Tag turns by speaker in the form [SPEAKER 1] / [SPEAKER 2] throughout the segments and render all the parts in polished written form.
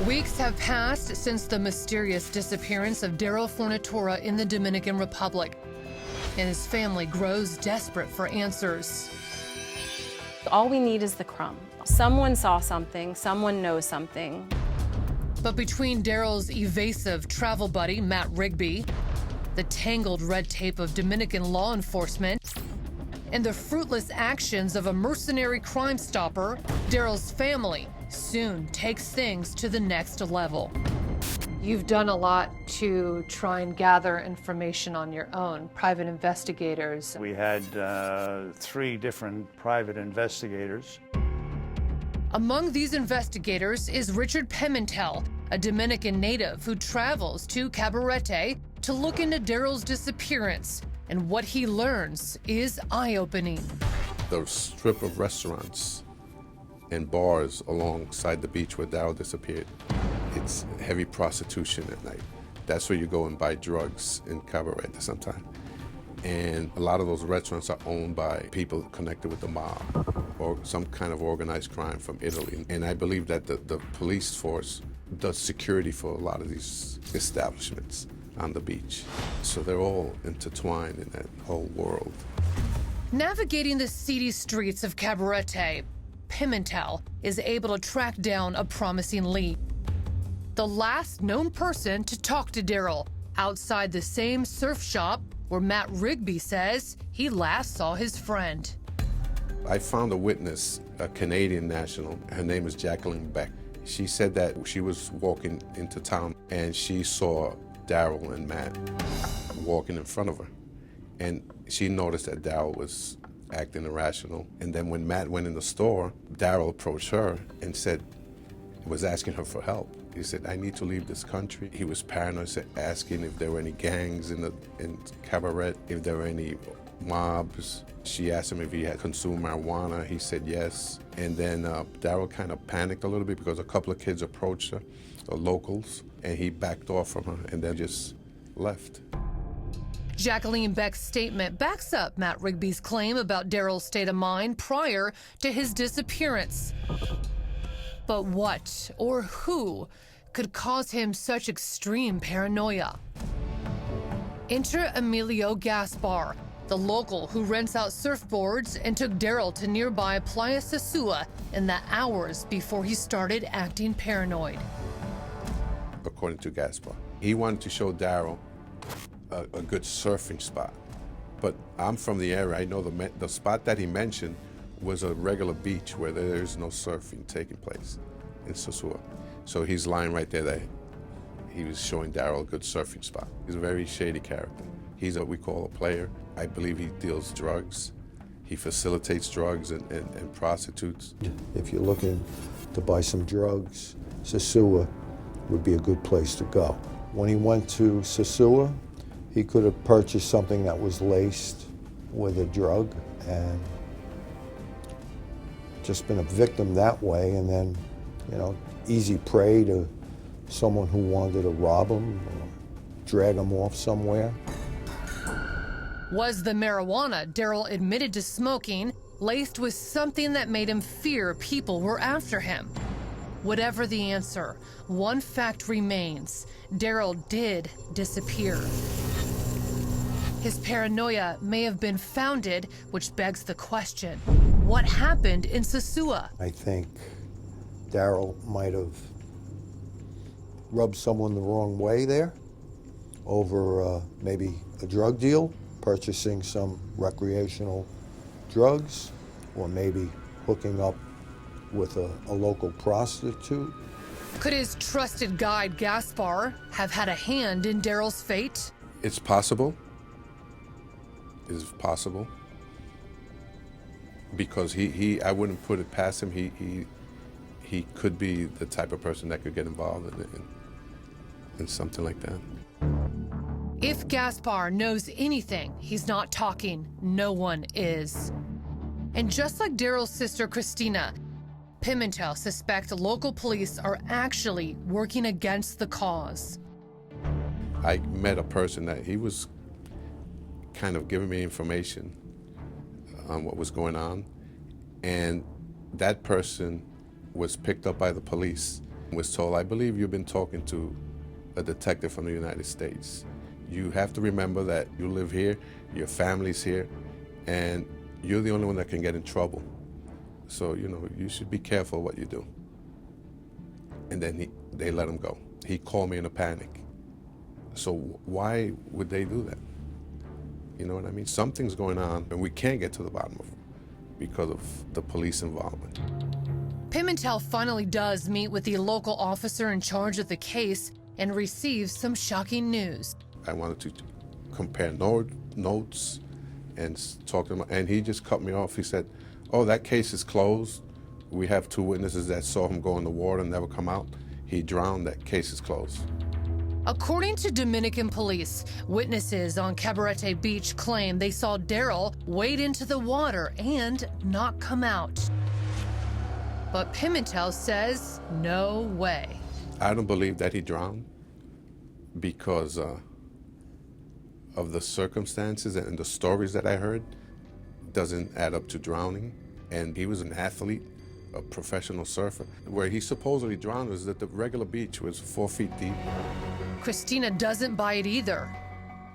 [SPEAKER 1] Weeks have passed since the mysterious disappearance of Darryl Fornatora in the Dominican Republic, and his family grows desperate for answers.
[SPEAKER 2] All we need is the crumb. Someone saw something, someone knows something.
[SPEAKER 1] But between Darryl's evasive travel buddy, Matt Rigby, the tangled red tape of Dominican law enforcement, and the fruitless actions of a mercenary crime stopper, Darryl's family soon takes things to the next level. You've done a lot to try and gather information on your own, private investigators.
[SPEAKER 3] We had 3 different private investigators.
[SPEAKER 1] Among these investigators is Richard Pimentel, a Dominican native who travels to Cabarete to look into Darryl's disappearance, and what he learns is eye-opening.
[SPEAKER 4] The strip of restaurants and bars alongside the beach where Darryl disappeared, it's heavy prostitution at night. That's where you go and buy drugs in Cabaret sometimes. And a lot of those restaurants are owned by people connected with the mob or some kind of organized crime from Italy. And I believe that the police force does security for a lot of these establishments on the beach. So they're all intertwined in that whole world.
[SPEAKER 1] Navigating the seedy streets of Cabarete, Pimentel is able to track down a promising lead. The last known person to talk to Darryl outside the same surf shop where Matt Rigby says he last saw his friend.
[SPEAKER 4] I found a witness, a Canadian national. Her name is Jacqueline Beck. She said that she was walking into town and she saw Darryl and Matt walking in front of her. And she noticed that Darryl was acting irrational. And then when Matt went in the store, Darryl approached her and was asking her for help. He said, I need to leave this country. He was paranoid, asking if there were any gangs in Cabaret, if there were any mobs. She asked him if he had consumed marijuana. He said yes. And then Darryl kind of panicked a little bit because a couple of kids approached her, the locals, and he backed off from her and then just left.
[SPEAKER 1] Jacqueline Beck's statement backs up Matt Rigby's claim about Darryl's state of mind prior to his disappearance. But what or who could cause him such extreme paranoia? Enter Emilio Gaspar, the local who rents out surfboards and took Darryl to nearby Playa Sosua in the hours before he started acting paranoid.
[SPEAKER 4] According to Gaspar, he wanted to show Darryl a good surfing spot. But I'm from the area. I know the spot that he mentioned was a regular beach where there is no surfing taking place in Sosua. So he's lying right there that he was showing Darryl a good surfing spot. He's a very shady character. He's what we call a player. I believe he deals drugs. He facilitates drugs and prostitutes.
[SPEAKER 5] If you're looking to buy some drugs, Sosua would be a good place to go. When he went to Sosua, he could have purchased something that was laced with a drug and just been a victim that way, and then, easy prey to someone who wanted to rob him or drag him off somewhere.
[SPEAKER 1] Was the marijuana Darryl admitted to smoking laced with something that made him fear people were after him? Whatever the answer, one fact remains: Darryl did disappear. His paranoia may have been founded, which begs the question, what happened in Sosua?
[SPEAKER 5] I think Darryl might have rubbed someone the wrong way there over maybe a drug deal, purchasing some recreational drugs, or maybe hooking up with a local prostitute.
[SPEAKER 1] Could his trusted guide, Gaspar, have had a hand in Darryl's fate?
[SPEAKER 4] It's possible. It's possible. Because I wouldn't put it past him. He could be the type of person that could get involved in something like that.
[SPEAKER 1] If Gaspar knows anything, he's not talking. No one is. And just like Darryl's sister, Christina, Pimentel suspects local police are actually working against the cause.
[SPEAKER 4] I met a person that he was kind of giving me information on what was going on, and that person was picked up by the police Was told, I believe you've been talking to a detective from the United States. You have to remember that you live here, your family's here, and you're the only one that can get in trouble. So, you should be careful what you do. And then they let him go. He called me in a panic. So why would they do that? You know what I mean? Something's going on, and we can't get to the bottom of it because of the police involvement.
[SPEAKER 1] Pimentel finally does meet with the local officer in charge of the case and receives some shocking news.
[SPEAKER 4] I wanted to compare notes and talk to him, and he just cut me off. He said, "Oh, that case is closed. We have 2 witnesses that saw him go in the water and never come out. He drowned. That case is closed."
[SPEAKER 1] According to Dominican police, witnesses on Cabarete Beach claim they saw Darryl wade into the water and not come out. But Pimentel says no way.
[SPEAKER 4] I don't believe that he drowned because of the circumstances and the stories that I heard. Doesn't add up to drowning. And he was an athlete, a professional surfer. Where he supposedly drowned was that the regular beach was 4 feet deep.
[SPEAKER 1] Christina doesn't buy it either.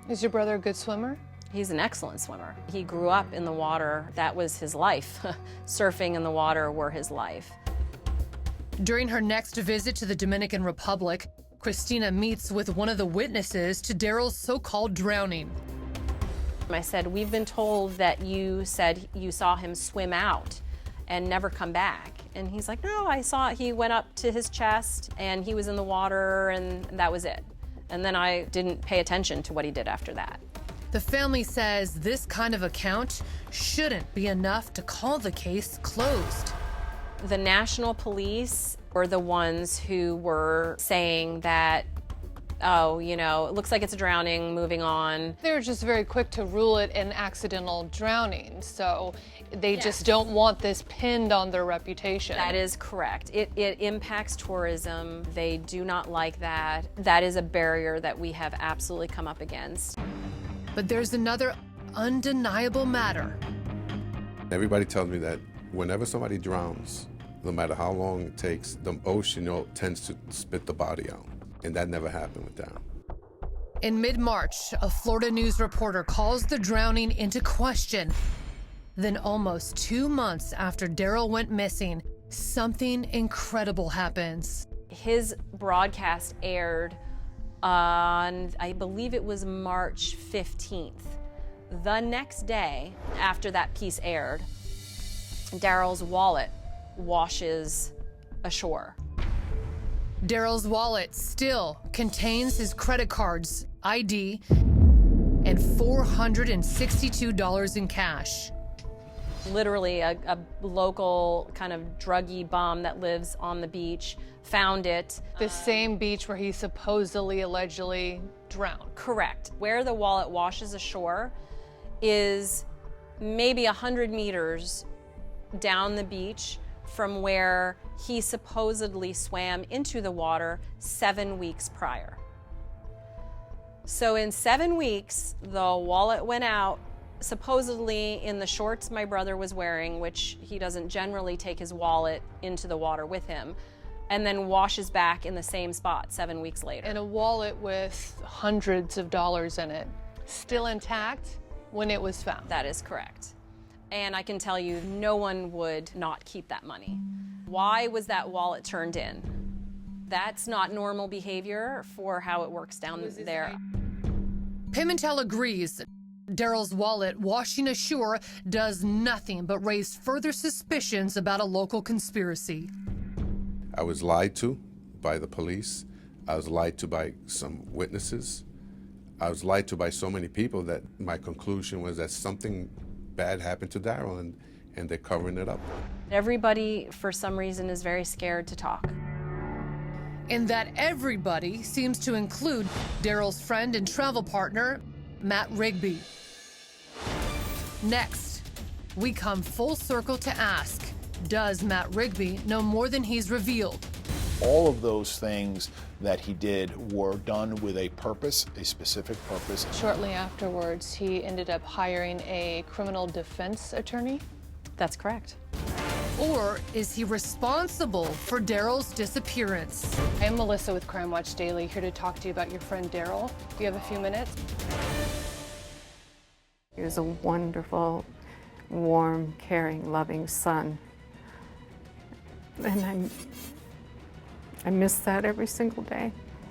[SPEAKER 6] Is your brother a good swimmer?
[SPEAKER 2] He's an excellent swimmer. He grew up in the water. That was his life. Surfing in the water were his life.
[SPEAKER 1] During her next visit to the Dominican Republic, Christina meets with one of the witnesses to Darryl's so-called drowning.
[SPEAKER 2] I said, "We've been told that you said you saw him swim out and never come back." And he's like, "No, I saw it. He went up to his chest and he was in the water and that was it." And then I didn't pay attention to what he did after that.
[SPEAKER 1] The family says this kind of account shouldn't be enough to call the case closed.
[SPEAKER 2] The national police were the ones who were saying that, "Oh, it looks like it's a drowning, moving on."
[SPEAKER 6] They were just very quick to rule it an accidental drowning, so they
[SPEAKER 2] Yes.
[SPEAKER 6] just don't want this pinned on their reputation.
[SPEAKER 2] That is correct. It impacts tourism. They do not like that. That is a barrier that we have absolutely come up against.
[SPEAKER 1] But there's another undeniable matter.
[SPEAKER 4] Everybody tells me that whenever somebody drowns, no matter how long it takes, the ocean tends to spit the body out. And that never happened with Darryl.
[SPEAKER 1] In mid-March, a Florida news reporter calls the drowning into question. Then almost 2 months after Darryl went missing, something incredible happens.
[SPEAKER 2] His broadcast aired on, I believe it was March 15th. The next day after that piece aired, Darryl's wallet washes ashore.
[SPEAKER 1] Darryl's wallet still contains his credit cards, ID, and $462 in cash.
[SPEAKER 2] Literally a local kind of druggy bum that lives on the beach found it.
[SPEAKER 6] The same beach where he supposedly, allegedly drowned.
[SPEAKER 2] Correct. Where the wallet washes ashore is maybe 100 meters down the beach from where he supposedly swam into the water 7 weeks prior. So in 7 weeks, the wallet went out, supposedly in the shorts my brother was wearing, which he doesn't generally take his wallet into the water with him, and then washes back in the same spot 7 weeks later.
[SPEAKER 6] And a wallet with hundreds of dollars in it, still intact when it was found.
[SPEAKER 2] That is correct. And I can tell you, no one would not keep that money. Why was that wallet turned in? That's not normal behavior for how it works down there.
[SPEAKER 1] Pimentel agrees. Darryl's wallet washing ashore does nothing but raise further suspicions about a local conspiracy.
[SPEAKER 4] I was lied to by the police. I was lied to by some witnesses. I was lied to by so many people that my conclusion was that something bad happened to Darryl and they're covering it up.
[SPEAKER 2] Everybody, for some reason, is very scared to talk.
[SPEAKER 1] And that everybody seems to include Darryl's friend and travel partner, Matt Rigby. Next, we come full circle to ask, does Matt Rigby know more than he's revealed?
[SPEAKER 7] All of those things that he did were done with a purpose, a specific purpose.
[SPEAKER 6] Shortly afterwards, he ended up hiring a criminal defense attorney.
[SPEAKER 2] That's correct.
[SPEAKER 1] Or is he responsible for Darryl's disappearance?
[SPEAKER 6] I am Melissa with Crime Watch Daily, here to talk to you about your friend Darryl. Do you have a few minutes?
[SPEAKER 8] He was a wonderful, warm, caring, loving son. And I miss that every single day.